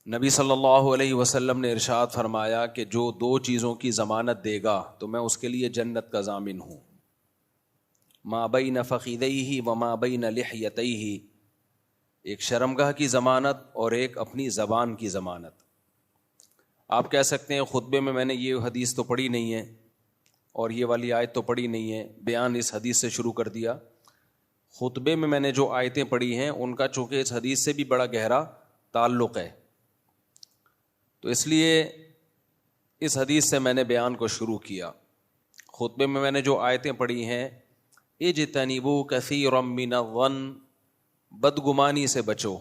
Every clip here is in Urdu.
نبی صلی اللہ علیہ وسلم نے ارشاد فرمایا کہ جو دو چیزوں کی ضمانت دے گا تو میں اس کے لیے جنت کا ضامن ہوں، ما بین فخذیہ وما بین لحیتیہ، ایک شرمگاہ کی ضمانت اور ایک اپنی زبان کی ضمانت۔ آپ کہہ سکتے ہیں خطبے میں نے یہ حدیث تو پڑھی نہیں ہے اور یہ والی آیت تو پڑھی نہیں ہے، بیان اس حدیث سے شروع کر دیا۔ خطبے میں نے جو آیتیں پڑھی ہیں ان کا چونکہ اس حدیث سے بھی بڑا گہرا تعلق ہے، تو اس لیے اس حدیث سے میں نے بیان کو شروع کیا۔ خطبے میں نے جو آیتیں پڑھی ہیں، اجتنبوا کثیرا من الظن، بدگمانی سے بچو۔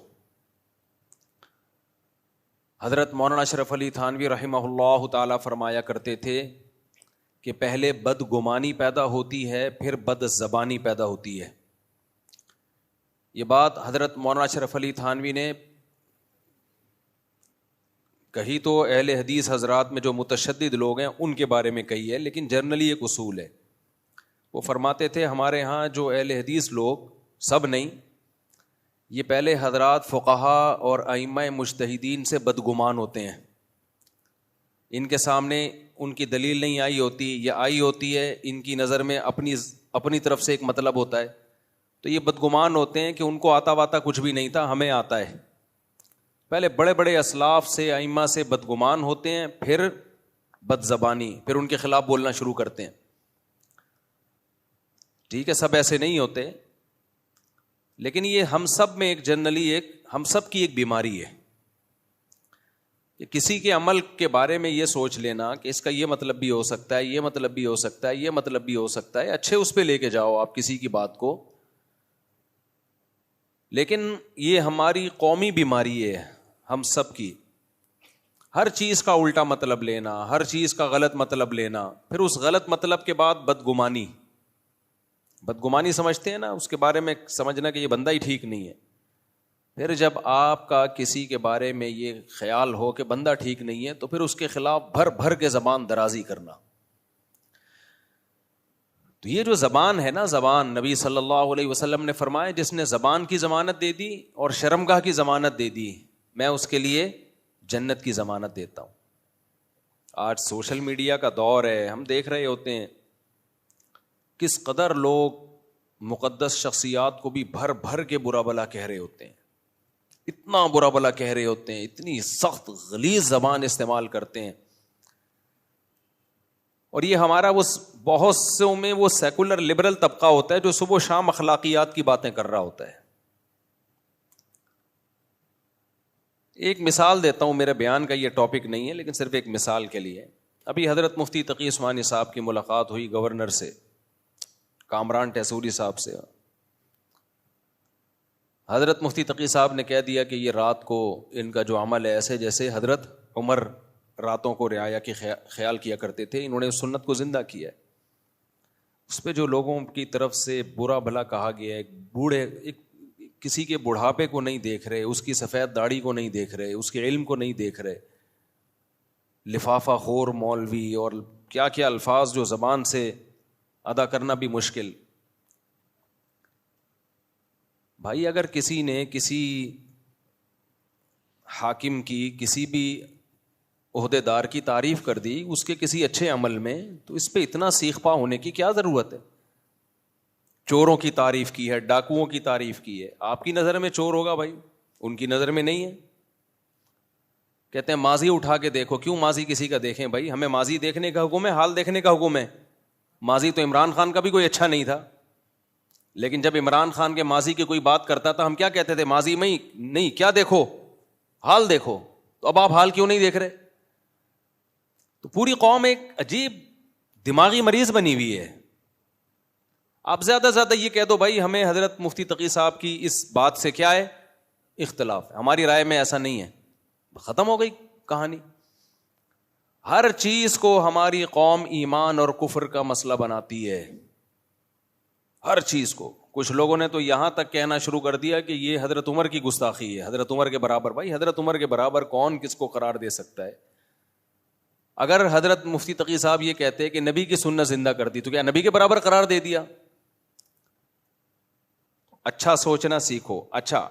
حضرت مولانا اشرف علی تھانوی رحمہ اللہ تعالی فرمایا کرتے تھے کہ پہلے بدگمانی پیدا ہوتی ہے، پھر بد زبانی پیدا ہوتی ہے۔ یہ بات حضرت مولانا اشرف علی تھانوی نے کہی تو اہل حدیث حضرات میں جو متشدد لوگ ہیں ان کے بارے میں کہی ہے، لیکن جنرلی ایک اصول ہے۔ وہ فرماتے تھے ہمارے ہاں جو اہل حدیث لوگ، سب نہیں، یہ پہلے حضرات فقہا اور ائمہ مجتہدین سے بدگمان ہوتے ہیں۔ ان کے سامنے ان کی دلیل نہیں آئی ہوتی، یا آئی ہوتی ہے ان کی نظر میں اپنی طرف سے ایک مطلب ہوتا ہے، تو یہ بدگمان ہوتے ہیں کہ ان کو آتا واتا کچھ بھی نہیں تھا، ہمیں آتا ہے۔ پہلے بڑے بڑے اسلاف سے، ائمہ سے بدگمان ہوتے ہیں، پھر بد زبانی، پھر ان کے خلاف بولنا شروع کرتے ہیں۔ ٹھیک ہے، سب ایسے نہیں ہوتے، لیکن یہ ہم سب میں ایک جنرلی ہم سب کی ایک بیماری ہے کہ کسی کے عمل کے بارے میں یہ سوچ لینا کہ اس کا یہ مطلب بھی ہو سکتا ہے، یہ مطلب بھی ہو سکتا ہے، یہ مطلب بھی ہو سکتا ہے، اچھے اس پہ لے کے جاؤ آپ کسی کی بات کو، لیکن یہ ہماری قومی بیماری ہے ہم سب کی۔ ہر چیز کا الٹا مطلب لینا، ہر چیز کا غلط مطلب لینا، پھر اس غلط مطلب کے بعد بدگمانی سمجھتے ہیں نا، اس کے بارے میں سمجھنا کہ یہ بندہ ہی ٹھیک نہیں ہے۔ پھر جب آپ کا کسی کے بارے میں یہ خیال ہو کہ بندہ ٹھیک نہیں ہے، تو پھر اس کے خلاف بھر بھر کے زبان درازی کرنا۔ تو یہ جو زبان ہے نا، زبان، نبی صلی اللہ علیہ وسلم نے فرمایا جس نے زبان کی ضمانت دے دی اور شرمگاہ کی ضمانت دے دی، میں اس کے لیے جنت کی ضمانت دیتا ہوں۔ آج سوشل میڈیا کا دور ہے، ہم دیکھ رہے ہوتے ہیں کس قدر لوگ مقدس شخصیات کو بھی بھر بھر کے برا بلا کہہ رہے ہوتے ہیں، اتنا برا بلا کہہ رہے ہوتے ہیں، اتنی سخت غلیظ زبان استعمال کرتے ہیں۔ اور یہ ہمارا بہت سے میں وہ سیکولر لبرل طبقہ ہوتا ہے جو صبح و شام اخلاقیات کی باتیں کر رہا ہوتا ہے۔ ایک مثال دیتا ہوں، میرے بیان کا یہ ٹاپک نہیں ہے لیکن صرف ایک مثال کے لیے۔ ابھی حضرت مفتی تقی عثمانی صاحب کی ملاقات ہوئی گورنر سے، کامران ٹیسوری صاحب سے۔ حضرت مفتی تقی صاحب نے کہہ دیا کہ یہ رات کو ان کا جو عمل ہے ایسے جیسے حضرت عمر راتوں کو رعایا کی خیال کیا کرتے تھے، انہوں نے سنت کو زندہ کیا ہے۔ اس پہ جو لوگوں کی طرف سے برا بھلا کہا گیا ہے، کسی کے بڑھاپے کو نہیں دیکھ رہے، اس کی سفید داڑھی کو نہیں دیکھ رہے، اس کے علم کو نہیں دیکھ رہے، لفافہ خور مولوی اور کیا کیا الفاظ جو زبان سے ادا کرنا بھی مشکل۔ بھائی اگر کسی نے کسی حاکم کی، کسی بھی عہدے دار کی تعریف کر دی اس کے کسی اچھے عمل میں، تو اس پہ اتنا سیخ پا ہونے کی کیا ضرورت ہے؟ چوروں کی تعریف کی ہے، ڈاکوؤں کی تعریف کی ہے، آپ کی نظر میں چور ہوگا بھائی، ان کی نظر میں نہیں ہے۔ کہتے ہیں ماضی اٹھا کے دیکھو، کیوں ماضی کسی کا دیکھیں بھائی؟ ہمیں ماضی دیکھنے کا حکم ہے، حال دیکھنے کا حکم ہے۔ ماضی تو عمران خان کا بھی کوئی اچھا نہیں تھا، لیکن جب عمران خان کے ماضی کی کوئی بات کرتا تھا ہم کیا کہتے تھے؟ ماضی میں نہیں، کیا دیکھو؟ حال دیکھو۔ تو اب آپ حال کیوں نہیں دیکھ رہے؟ تو پوری قوم ایک عجیب دماغی مریض بنی ہوئی ہے۔ آپ زیادہ سے زیادہ یہ کہہ دو بھائی ہمیں حضرت مفتی تقی صاحب کی اس بات سے کیا ہے؟ اختلاف ہے، ہماری رائے میں ایسا نہیں ہے، ختم ہو گئی کہانی۔ ہر چیز کو ہماری قوم ایمان اور کفر کا مسئلہ بناتی ہے، ہر چیز کو۔ کچھ لوگوں نے تو یہاں تک کہنا شروع کر دیا کہ یہ حضرت عمر کی گستاخی ہے، حضرت عمر کے برابر۔ بھائی حضرت عمر کے برابر کون کس کو قرار دے سکتا ہے؟ اگر حضرت مفتی تقی صاحب یہ کہتے کہ نبی کی سنت زندہ کر دی تو کیا نبی کے برابر قرار دے دیا؟ اچھا سوچنا سیکھو۔ اچھا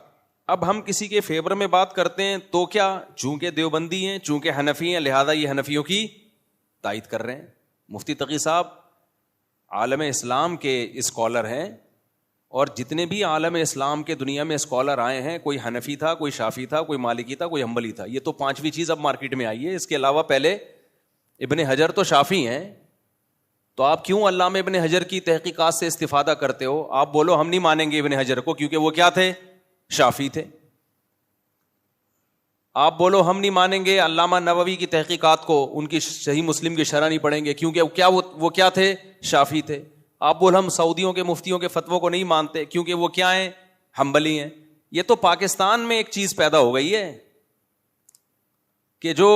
اب ہم کسی کے فیور میں بات کرتے ہیں تو کیا، چونکہ دیوبندی ہیں، چونکہ حنفی ہیں، لہذا یہ حنفیوں کی تائید کر رہے ہیں. مفتی تقی صاحب عالم اسلام کے اسکالر ہیں، اور جتنے بھی عالم اسلام کے دنیا میں اسکالر آئے ہیں، کوئی حنفی تھا، کوئی شافی تھا، کوئی مالکی تھا، کوئی حنبلی تھا. یہ تو پانچویں چیز اب مارکیٹ میں آئی ہے. اس کے علاوہ پہلے ابن حجر تو شافی ہیں، تو آپ کیوں علامہ ابن حجر کی تحقیقات سے استفادہ کرتے ہو؟ آپ بولو ہم نہیں مانیں گے ابن حجر کو کیونکہ وہ کیا تھے؟ شافی تھے. آپ بولو ہم نہیں مانیں گے علامہ نووی کی تحقیقات کو، ان کی صحیح مسلم کی شرح نہیں پڑھیں گے کیونکہ وہ کیا تھے؟ شافی تھے. آپ بولو ہم سعودیوں کے مفتیوں کے فتووں کو نہیں مانتے کیونکہ وہ کیا ہیں؟ حنبلی ہیں. یہ تو پاکستان میں ایک چیز پیدا ہو گئی ہے کہ جو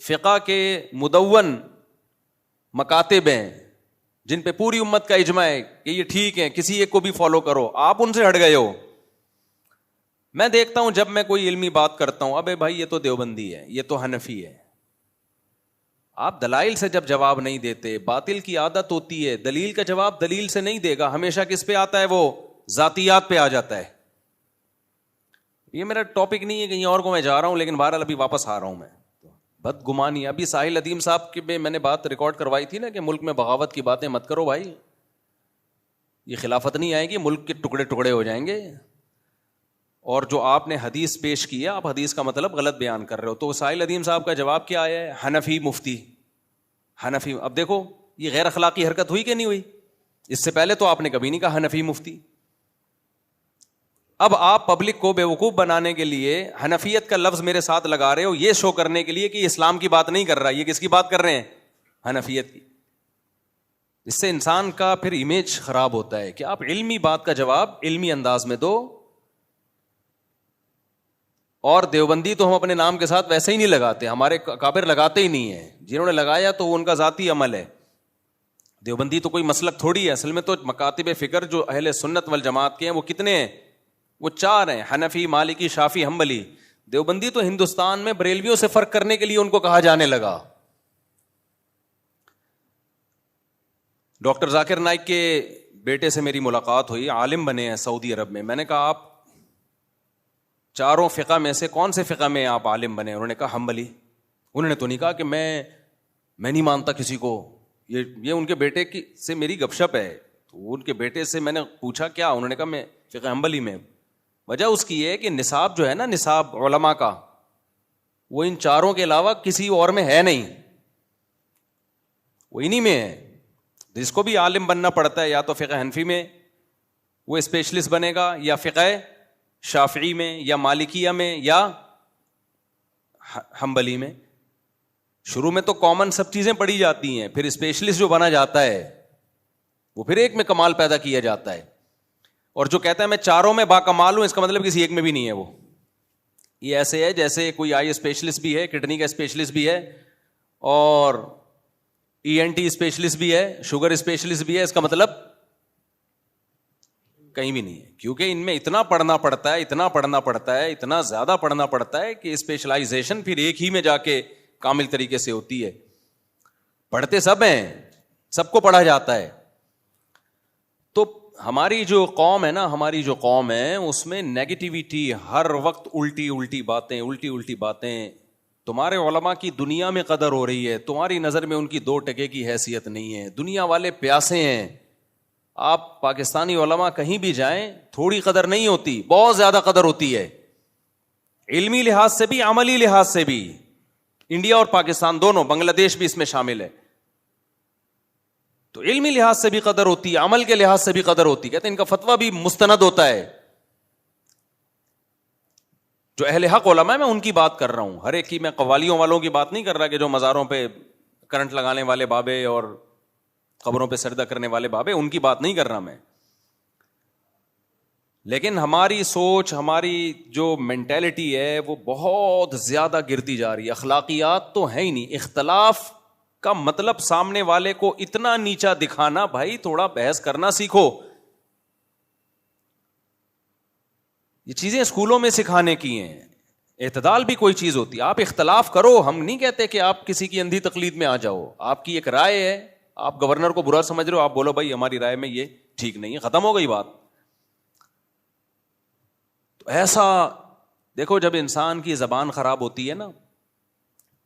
فقہ کے مدون مکاتب ہیں، جن پہ پوری امت کا اجماع ہے کہ یہ ٹھیک ہے، کسی ایک کو بھی فالو کرو، آپ ان سے ہٹ گئے ہو. میں دیکھتا ہوں جب میں کوئی علمی بات کرتا ہوں، ابے بھائی یہ تو دیوبندی ہے، یہ تو حنفی ہے. آپ دلائل سے جب جواب نہیں دیتے، باطل کی عادت ہوتی ہے دلیل کا جواب دلیل سے نہیں دے گا، ہمیشہ کس پہ آتا ہے؟ وہ ذاتیات پہ آ جاتا ہے. یہ میرا ٹاپک نہیں ہے، کہیں اور کو میں جا رہا ہوں، لیکن بہرحال ابھی واپس آ رہا ہوں. میں بدگمانی، ابھی ساحل ادیم صاحب کی میں نے بات ریکارڈ کروائی تھی نا کہ ملک میں بغاوت کی باتیں مت کرو بھائی، یہ خلافت نہیں آئے گی، ملک کے ٹکڑے ٹکڑے ہو جائیں گے. اور جو آپ نے حدیث پیش کی ہے، آپ حدیث کا مطلب غلط بیان کر رہے ہو. تو ساحل ادیم صاحب کا جواب کیا آیا ہے؟ حنفی مفتی، حنفی. اب دیکھو یہ غیر اخلاقی حرکت ہوئی کہ نہیں ہوئی؟ اس سے پہلے تو آپ نے کبھی نہیں کہا حنفی مفتی. اب آپ پبلک کو بیوقوف بنانے کے لیے حنفیت کا لفظ میرے ساتھ لگا رہے ہو، یہ شو کرنے کے لیے کہ اسلام کی بات نہیں کر رہا، یہ کس کی بات کر رہے ہیں؟ حنفیت کی. اس سے انسان کا پھر امیج خراب ہوتا ہے کہ آپ علمی بات کا جواب علمی انداز میں دو. اور دیوبندی تو ہم اپنے نام کے ساتھ ویسے ہی نہیں لگاتے، ہمارے اکابر لگاتے ہی نہیں ہیں. جنہوں نے لگایا تو وہ ان کا ذاتی عمل ہے. دیوبندی تو کوئی مسلک تھوڑی ہے. اصل میں تو مکاتب فکر جو اہل سنت والجماعت کے ہیں وہ کتنے ہیں؟ وہ 4 ہیں، حنفی، مالکی، شافی، حنبلی. دیوبندی تو ہندوستان میں بریلویوں سے فرق کرنے کے لیے ان کو کہا جانے لگا. ڈاکٹر ذاکر نائک کے بیٹے سے میری ملاقات ہوئی، عالم بنے ہیں سعودی عرب میں. میں نے کہا آپ 4 فقہ میں سے کون سے فقہ میں آپ عالم بنے؟ انہوں نے کہا حنبلی. انہوں نے تو نہیں کہا کہ میں نہیں مانتا کسی کو. یہ ان کے بیٹے کی سے میری گپ شپ ہے. تو ان کے بیٹے سے میں نے پوچھا کیا؟ انہوں نے کہا میں فقہ حنبلی میں. وجہ اس کی ہے کہ نصاب جو ہے نا، نصاب علماء کا، وہ ان 4 کے علاوہ کسی اور میں ہے نہیں، وہ انہی میں ہے. جس کو بھی عالم بننا پڑتا ہے یا تو فقہ حنفی میں وہ اسپیشلسٹ بنے گا، یا فقہ شافعی میں، یا مالکیہ میں، یا حنبلی میں. شروع میں تو کامن سب چیزیں پڑھی جاتی ہیں، پھر اسپیشلسٹ جو بنا جاتا ہے وہ پھر ایک میں کمال پیدا کیا جاتا ہے. اور جو کہتا ہے میں 4 میں باکمال ہوں، اس کا مطلب کسی ایک میں بھی نہیں ہے. وہ یہ ایسے ہے جیسے کوئی آئی اسپیشلسٹ بھی ہے، کڈنی کا اسپیشلسٹ بھی ہے، اور ENT اسپیشلسٹ بھی ہے، شوگر اسپیشلسٹ بھی ہے. اس کا مطلب کہیں بھی نہیں ہے، کیونکہ ان میں اتنا پڑھنا پڑتا ہے، اتنا پڑھنا پڑتا ہے، اتنا زیادہ پڑھنا پڑتا ہے کہ اسپیشلائزیشن پھر ایک ہی میں جا کے کامل طریقے سے ہوتی ہے. پڑھتے سب ہیں، سب کو پڑھا جاتا ہے. تو ہماری جو قوم ہے نا، ہماری جو قوم ہے اس میں نیگیٹیوٹی، ہر وقت الٹی الٹی باتیں. تمہارے علماء کی دنیا میں قدر ہو رہی ہے، تمہاری نظر میں ان کی 2 ٹکے کی حیثیت نہیں ہے. دنیا والے پیاسے ہیں. آپ پاکستانی علماء کہیں بھی جائیں، تھوڑی قدر نہیں ہوتی، بہت زیادہ قدر ہوتی ہے، علمی لحاظ سے بھی، عملی لحاظ سے بھی. انڈیا اور پاکستان دونوں، بنگلہ دیش بھی اس میں شامل ہے. تو علمی لحاظ سے بھی قدر ہوتی ہے، عمل کے لحاظ سے بھی قدر ہوتی. کہتے ہیں ان کا فتویٰ بھی مستند ہوتا ہے. جو اہل حق علماء ہے، میں ان کی بات کر رہا ہوں، ہر ایک کی. میں قوالیوں والوں کی بات نہیں کر رہا کہ جو مزاروں پہ کرنٹ لگانے والے بابے اور قبروں پہ سجدہ کرنے والے بابے، ان کی بات نہیں کر رہا میں. لیکن ہماری سوچ، ہماری جو مینٹیلٹی ہے وہ بہت زیادہ گرتی جا رہی ہے. اخلاقیات تو ہے ہی نہیں. اختلاف کا مطلب سامنے والے کو اتنا نیچا دکھانا، بھائی تھوڑا بحث کرنا سیکھو. یہ چیزیں اسکولوں میں سکھانے کی ہیں. اعتدال بھی کوئی چیز ہوتی ہے. آپ اختلاف کرو، ہم نہیں کہتے کہ آپ کسی کی اندھی تقلید میں آ جاؤ. آپ کی ایک رائے ہے، آپ گورنر کو برا سمجھ رہے ہو، آپ بولو بھائی ہماری رائے میں یہ ٹھیک نہیں ہے، ختم ہو گئی بات. تو ایسا دیکھو جب انسان کی زبان خراب ہوتی ہے نا،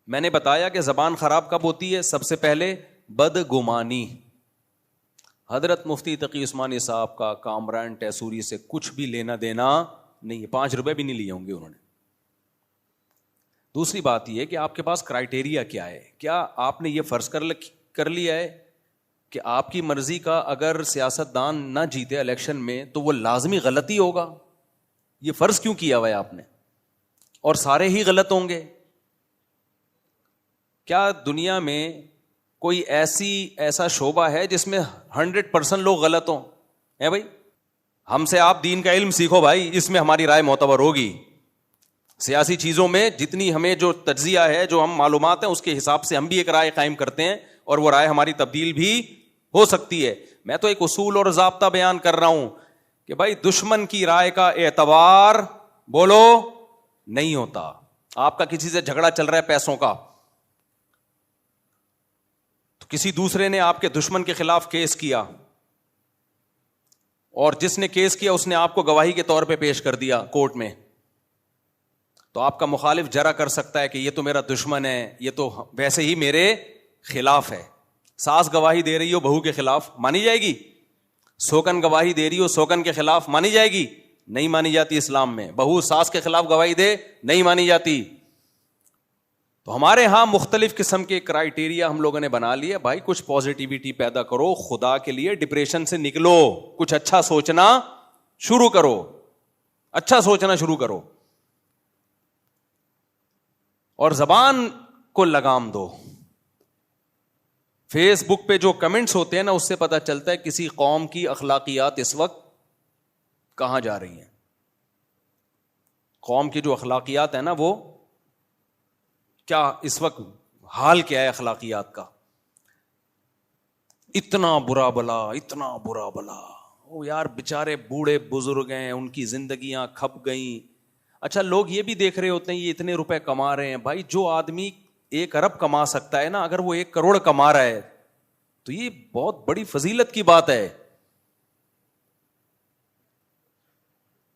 میں نے بتایا کہ زبان خراب کب ہوتی ہے؟ سب سے پہلے بدگمانی. حضرت مفتی تقی عثمانی صاحب کا کامران ٹیسوری سے کچھ بھی لینا دینا نہیں ہے، 5 روپے بھی نہیں لیے ہوں گے انہوں نے. دوسری بات یہ کہ آپ کے پاس کرائٹیریا کیا ہے؟ کیا آپ نے یہ فرض کر لیا ہے کہ آپ کی مرضی کا اگر سیاستدان نہ جیتے الیکشن میں تو وہ لازمی غلطی ہوگا؟ یہ فرض کیوں کیا ہوا ہے آپ نے؟ اور سارے ہی غلط ہوں گے؟ کیا دنیا میں کوئی ایسا شعبہ ہے جس میں 100% لوگ غلط ہوں؟ ہے بھائی، ہم سے آپ دین کا علم سیکھو بھائی، اس میں ہماری رائے معتبر ہوگی. سیاسی چیزوں میں جتنی ہمیں جو تجزیہ ہے، جو ہم معلومات ہیں، اس کے حساب سے ہم بھی ایک رائے قائم کرتے ہیں، اور وہ رائے ہماری تبدیل بھی ہو سکتی ہے. میں تو ایک اصول اور ضابطہ بیان کر رہا ہوں کہ بھائی دشمن کی رائے کا اعتبار بولو نہیں ہوتا. آپ کا کسی سے جھگڑا چل رہا ہے پیسوں کا، تو کسی دوسرے نے آپ کے دشمن کے خلاف کیس کیا، اور جس نے کیس کیا اس نے آپ کو گواہی کے طور پہ پیش کر دیا کورٹ میں، تو آپ کا مخالف جرا کر سکتا ہے کہ یہ تو میرا دشمن ہے، یہ تو ویسے ہی میرے خلاف ہے. ساس گواہی دے رہی ہو بہو کے خلاف، مانی جائے گی؟ سوکن گواہی دے رہی ہو سوکن کے خلاف، مانی جائے گی؟ نہیں مانی جاتی. اسلام میں بہو ساس کے خلاف گواہی دے نہیں مانی جاتی. تو ہمارے ہاں مختلف قسم کے کرائٹیریا ہم لوگوں نے بنا لیے. بھائی کچھ پازیٹیوٹی پیدا کرو خدا کے لیے، ڈپریشن سے نکلو، کچھ اچھا سوچنا شروع کرو، اچھا سوچنا شروع کرو، اور زبان کو لگام دو. فیس بک پہ جو کمنٹس ہوتے ہیں نا، اس سے پتہ چلتا ہے کسی قوم کی اخلاقیات اس وقت کہاں جا رہی ہیں. قوم کی جو اخلاقیات ہے نا، وہ کیا اس وقت حال کیا ہے اخلاقیات کا. اتنا برا بلا، اتنا برا بلا. او یار بیچارے بوڑھے بزرگ ہیں، ان کی زندگیاں کھپ گئیں. اچھا لوگ یہ بھی دیکھ رہے ہوتے ہیں یہ اتنے روپے کما رہے ہیں. بھائی جو آدمی 1 ارب کما سکتا ہے نا، اگر وہ 1 کروڑ کما رہا ہے تو یہ بہت بڑی فضیلت کی بات ہے.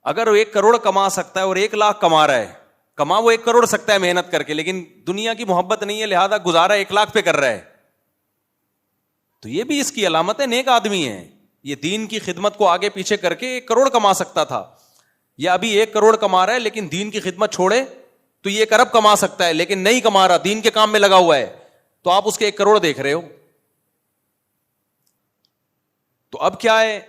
اگر وہ 1 کروڑ کما سکتا ہے اور 1 لاکھ کما رہا ہے، کما وہ 1 کروڑ سکتا ہے محنت کر کے، لیکن دنیا کی محبت نہیں ہے، لہذا گزارا 1 لاکھ پہ کر رہا ہے، تو یہ بھی اس کی علامت ہے نیک آدمی ہے. یہ دین کی خدمت کو آگے پیچھے کر کے 1 کروڑ کما سکتا تھا، یا ابھی 1 کروڑ کما رہا ہے لیکن دین کی خدمت چھوڑے تو یہ 1 ارب کما سکتا ہے، لیکن نہیں کما رہا، دین کے کام میں لگا ہوا ہے، تو آپ اس کے 1 کروڑ دیکھ رہے ہو. تو اب کیا ہے،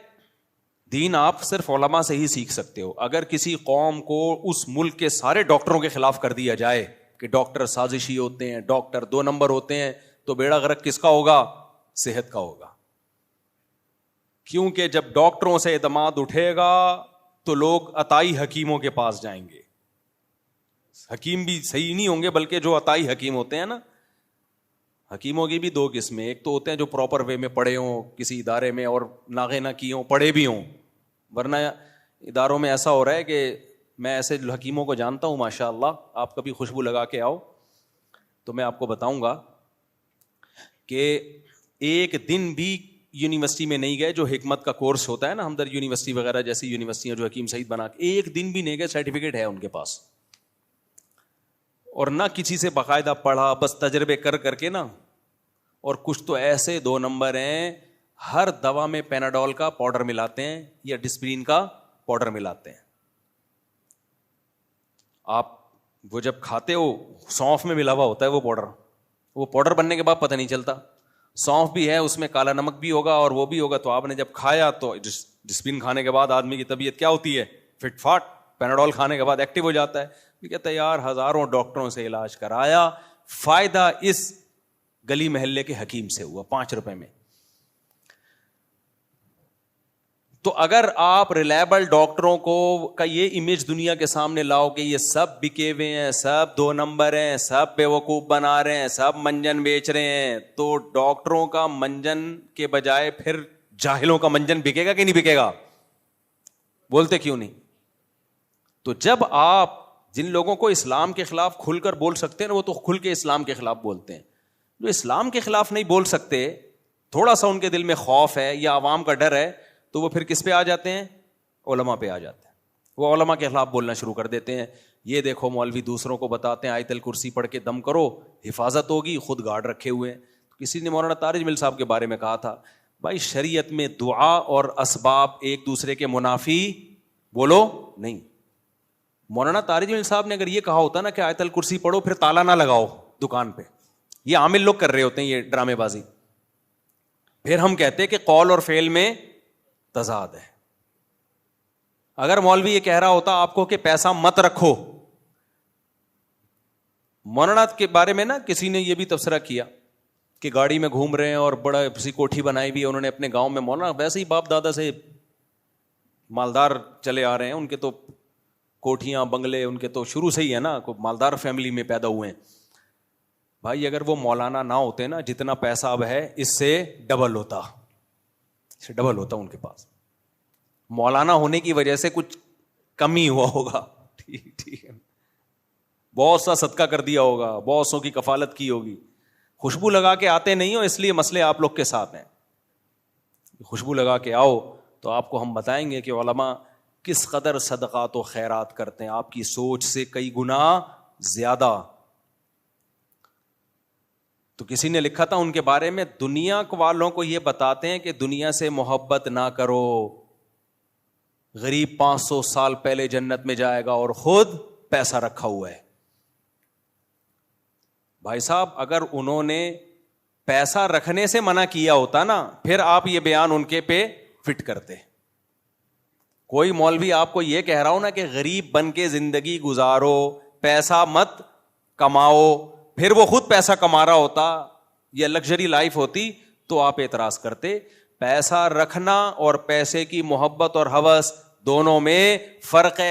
دین آپ صرف علماء سے ہی سیکھ سکتے ہو. اگر کسی قوم کو اس ملک کے سارے ڈاکٹروں کے خلاف کر دیا جائے کہ ڈاکٹر سازشی ہوتے ہیں، ڈاکٹر 2 نمبر ہوتے ہیں، تو بیڑا غرق کس کا ہوگا؟ صحت کا ہوگا. کیونکہ جب ڈاکٹروں سے اعتماد اٹھے گا تو لوگ عطائی حکیموں کے پاس جائیں گے. حکیم بھی صحیح نہیں ہوں گے، بلکہ جو عطائی حکیم ہوتے ہیں نا، حکیموں کی بھی 2 قسمیں. ایک تو ہوتے ہیں جو پراپر وے میں پڑھے ہوں کسی ادارے میں، اور ناغے نہ کی ہوں، پڑھے بھی ہوں. ورنہ اداروں میں ایسا ہو رہا ہے کہ میں ایسے حکیموں کو جانتا ہوں ماشاء اللہ، آپ کبھی خوشبو لگا کے آؤ تو میں آپ کو بتاؤں گا کہ ایک دن بھی یونیورسٹی میں نہیں گئے. جو حکمت کا کورس ہوتا ہے نا، ہمدرد یونیورسٹی وغیرہ جیسی یونیورسٹیاں جو حکیم سعید بنا کے، ایک دن بھی نہیں گئے، سرٹیفکیٹ ہے ان کے پاس، اور نہ کسی سے باقاعدہ پڑھا، بس تجربے کر کر کے نا. اور کچھ تو ایسے 2 نمبر ہیں، ہر دوا میں پیناڈول کا پاؤڈر ملاتے ہیں یا ڈسپرین کا پاؤڈر ملاتے ہیں. آپ وہ جب کھاتے ہو سونف میں ملا ہوا ہوتا ہے وہ پاؤڈر بننے کے بعد پتہ نہیں چلتا. سونف بھی ہے اس میں، کالا نمک بھی ہوگا اور وہ بھی ہوگا. تو آپ نے جب کھایا تو ڈسپرین کھانے کے بعد آدمی کی طبیعت کیا ہوتی ہے؟ Fit fought. پیناڈول کھانے کے بعد ایکٹیو ہو جاتا ہے. کہتا ہے یار ہزاروں ڈاکٹروں سے علاج کرایا، فائدہ اس گلی محلے کے حکیم سے ہوا 5 روپے میں. تو اگر آپ ریلائبل ڈاکٹروں کو کا یہ امیج دنیا کے سامنے لاؤ کہ یہ سب بکے ہوئے ہیں، سب 2 نمبر ہیں، سب بیوقوف بنا رہے ہیں، سب منجن بیچ رہے ہیں، تو ڈاکٹروں کا منجن کے بجائے پھر جاہلوں کا منجن بکے گا کہ نہیں بکے گا؟ بولتے کیوں نہیں؟ تو جب آپ جن لوگوں کو اسلام کے خلاف کھل کر بول سکتے ہیں نا، وہ تو کھل کے اسلام کے خلاف بولتے ہیں. جو اسلام کے خلاف نہیں بول سکتے، تھوڑا سا ان کے دل میں خوف ہے یا عوام کا ڈر ہے، تو وہ پھر کس پہ آ جاتے ہیں؟ علماء پہ آ جاتے ہیں. وہ علماء کے خلاف بولنا شروع کر دیتے ہیں. یہ دیکھو مولوی دوسروں کو بتاتے ہیں آیت الکرسی پڑھ کے دم کرو حفاظت ہوگی, خود گارڈ رکھے ہوئے ہیں. کسی نے مولانا طارق جمیل صاحب کے بارے میں کہا تھا بھائی شریعت میں دعا اور اسباب ایک دوسرے کے منافی بولو نہیں. مولانا طارق جمیل صاحب نے اگر یہ کہا ہوتا نا کہ آیت الکرسی پڑھو پھر تالا نہ لگاؤ دکان پہ, یہ عامل لوگ کر رہے ہوتے ہیں یہ ڈرامے بازی, پھر ہم کہتے کہ قول اور فعل میں تضاد ہے. اگر مولوی یہ کہہ رہا ہوتا آپ کو کہ پیسہ مت رکھو, مولانا کے بارے میں نا کسی نے یہ بھی تبصرہ کیا کہ گاڑی میں گھوم رہے ہیں اور بڑا کسی کوٹھی بنائی ہوئی ہے انہوں نے اپنے گاؤں میں, مولانا ویسے ہی باپ دادا سے مالدار چلے آ رہے ہیں, ان کے تو کوٹھیاں بنگلے ان کے تو شروع سے ہی ہے نا, مالدار فیملی میں پیدا ہوئے ہیں. بھائی اگر وہ مولانا نہ ہوتے نا جتنا پیسہ اب ہے اس سے ڈبل ہوتا, اس سے ڈبل ہوتا ان کے پاس. مولانا ہونے کی وجہ سے کچھ کمی ہوا ہوگا, ٹھیک ہے, بہت سا صدقہ کر دیا ہوگا, بہت سو کی کفالت کی ہوگی. خوشبو لگا کے آتے نہیں ہو اس لیے مسئلے آپ لوگ کے ساتھ ہیں. خوشبو لگا کے آؤ تو آپ کو ہم بتائیں گے کہ علماء کس قدر صدقات و خیرات کرتے ہیں, آپ کی سوچ سے کئی گنا زیادہ. تو کسی نے لکھا تھا ان کے بارے میں, دنیا والوں کو یہ بتاتے ہیں کہ دنیا سے محبت نہ کرو, غریب 500 سال پہلے جنت میں جائے گا اور خود پیسہ رکھا ہوا ہے. بھائی صاحب اگر انہوں نے پیسہ رکھنے سے منع کیا ہوتا نا پھر آپ یہ بیان ان کے پہ فٹ کرتے. کوئی مولوی آپ کو یہ کہہ رہا ہو نا کہ غریب بن کے زندگی گزارو, پیسہ مت کماؤ, پھر وہ خود پیسہ کما رہا ہوتا, یہ لگژری لائف ہوتی, تو آپ اعتراض کرتے. پیسہ رکھنا اور پیسے کی محبت اور ہوس دونوں میں فرق ہے.